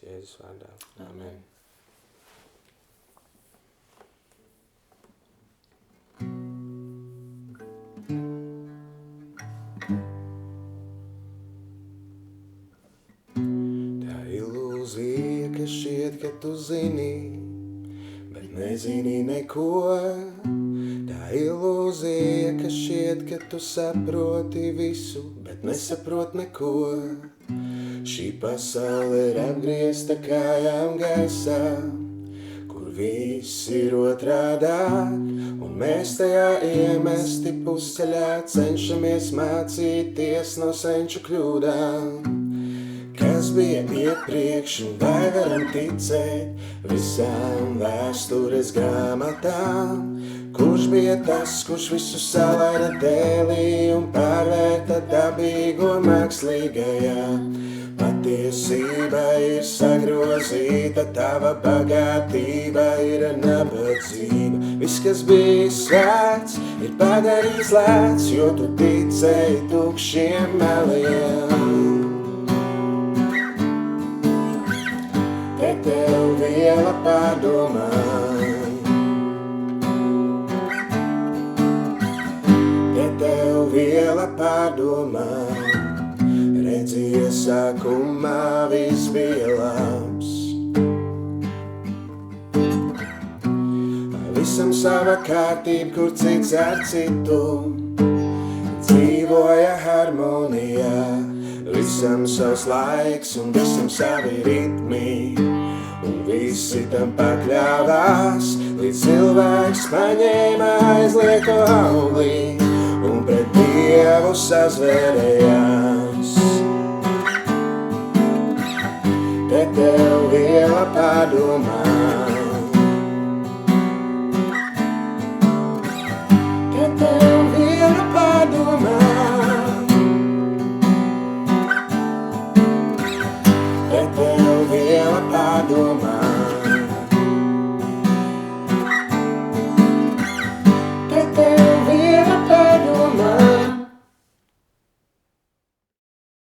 Jēzus vārdā. Amen. Tā ilūzija, ka šķiet, ka tu zini, bet nezini neko. Tā ilūzija, ka šķiet, ka tu saproti visu, bet nesaprot neko. Šī pasaule ir apgriezta kājām gaisā, kur viss ir otrādāk, un mēs tajā iemesti pusceļā cenšamies mācīties no senču kļūdām. Kas bija iepriekš un vai varam ticēt visām vēstures grāmatām? Kurš bija tas, kurš visu salaida dēlī un pārvērta dabīgo mākslīgajā? Patiesība ir sagrozīta, tava bagātība ir nabadzība. Viss, kas bija svēts, ir padarīts lēts, jo tu ticēji tukšiem meliem. Te tev viela pārdomā, te tev viela pārdomā. Redzi, iesākumā viss bija labs. Visam sava kārtība, kur cits ar citu dzīvoja harmonijā. Visam savs laiks un visam savi ritmi, un visi tam pakļāvās, līdz cilvēks paņēma aizlieko augli un pret Dievu sazvērējās. Te tev viela pārdomā,